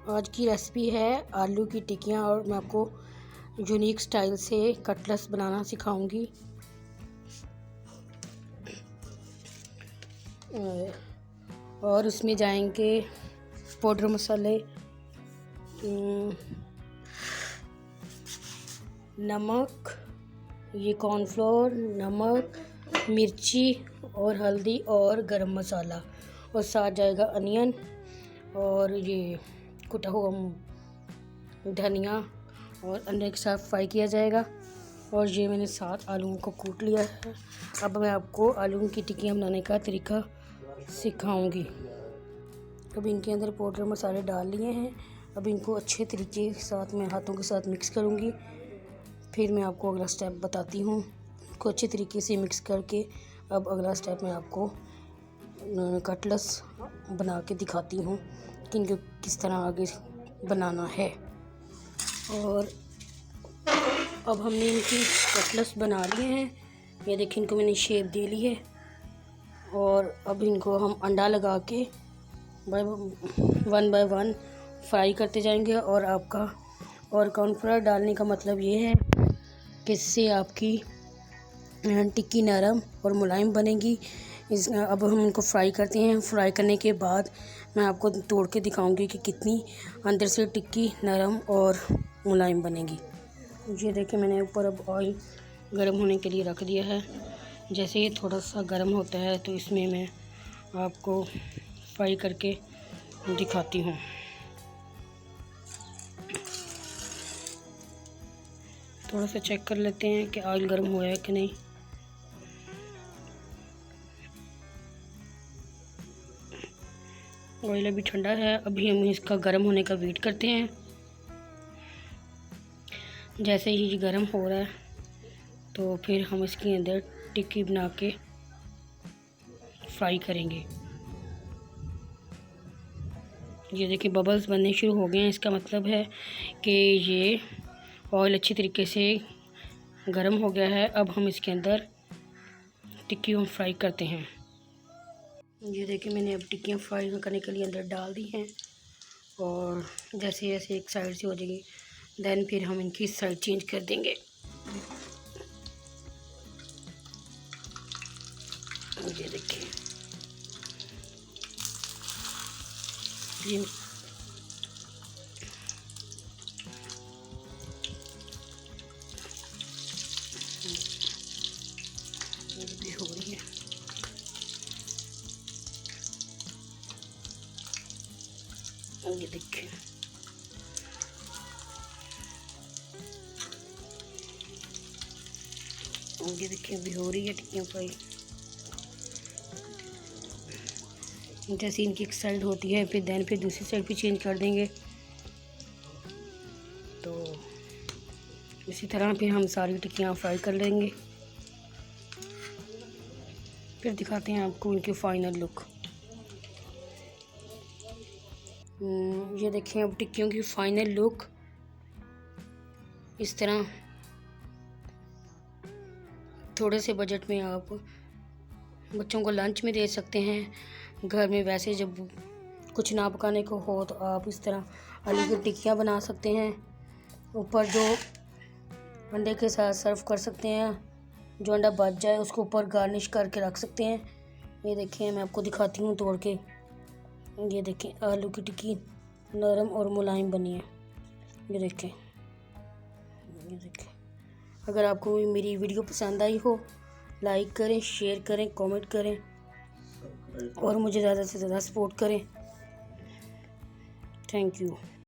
आज की रेसिपी है आलू की टिक्कियाँ और मैं आपको यूनिक स्टाइल से कटलेट्स बनाना सिखाऊंगी। और उसमें जाएंगे पाउडर मसाले, नमक, ये कॉर्नफ्लोर, नमक, मिर्ची और हल्दी और गरम मसाला, और साथ जाएगा अनियन और ये कुटा हुआ धनिया, और अंडे के साथ फ्राई किया जाएगा। और ये मैंने 7 आलूओं को कूट लिया है। अब मैं आपको आलू की टिक्कियाँ बनाने का तरीका सिखाऊंगी। अब इनके अंदर पाउडर मसाले डाल लिए हैं। अब इनको अच्छे तरीके के साथ मैं हाथों के साथ मिक्स करूंगी। फिर मैं आपको अगला स्टेप बताती हूँ। इसको अच्छे तरीके से मिक्स करके अब अगला स्टेप मैं आपको कटलेट्स बना के दिखाती हूँ कि इनको किस तरह आगे बनाना है। और अब हमने इनकी कटलेट्स बना लिए हैं। ये देखिए, इनको मैंने शेप दे ली है। और अब इनको हम अंडा लगा के वन बाय वन फ्राई करते जाएंगे। और कॉर्नफ्लोर डालने का मतलब ये है कि इससे आपकी टिक्की नरम और मुलायम बनेगी। अब हम इनको फ्राई करते हैं। फ्राई करने के बाद मैं आपको तोड़ के दिखाऊंगी कि कितनी अंदर से टिक्की नरम और मुलायम बनेगी। ये देखिए, मैंने ऊपर अब ऑयल गर्म होने के लिए रख दिया है। जैसे ये थोड़ा सा गर्म होता है तो इसमें मैं आपको फ्राई करके दिखाती हूँ। थोड़ा सा चेक कर लेते हैं कि ऑयल गर्म हुआ है कि नहीं। ऑयल अभी ठंडा है। अभी हम इसका गर्म होने का वेट करते हैं। जैसे ही गर्म हो रहा है तो फिर हम इसके अंदर टिक्की बना के फ्राई करेंगे। ये देखिए, बबल्स बनने शुरू हो गए हैं। इसका मतलब है कि ये ऑयल अच्छी तरीके से गर्म हो गया है। अब हम इसके अंदर टिक्कियों फ्राई करते हैं। ये देखिए, मैंने अब टिक्कियाँ फ्राई करने के लिए अंदर डाल दी हैं। और जैसे जैसे एक साइड से हो जाएगी देन फिर हम इनकी साइड चेंज कर देंगे। ये देखिए, ये भी हो रही है। ये देखिए, ये देखिए, अभी हो रही है टिक्कियाँ फ्राई। जैसे इनकी एक साइड होती है फिर दूसरी साइड भी चेंज कर देंगे। तो इसी तरह फिर हम सारी टिक्कियाँ फ्राई कर लेंगे। फिर दिखाते हैं आपको इनकी फाइनल लुक। ये देखें, अब टिक्कियों की फाइनल लुक इस तरह। थोड़े से बजट में आप बच्चों को लंच में दे सकते हैं। घर में वैसे जब कुछ ना पकाने को हो तो आप इस तरह आलू की टिक्कियाँ बना सकते हैं। ऊपर जो अंडे के साथ सर्व कर सकते हैं। जो अंडा बच जाए उसको ऊपर गार्निश करके रख सकते हैं। ये देखिए, मैं आपको दिखाती हूँ तोड़ के। ये देखें, आलू की टिक्की नरम और मुलायम बनी है। ये देखें, ये देखें। अगर आपको मेरी वीडियो पसंद आई हो, लाइक करें, शेयर करें, कमेंट करें और मुझे ज़्यादा से ज़्यादा सपोर्ट करें। Thank you.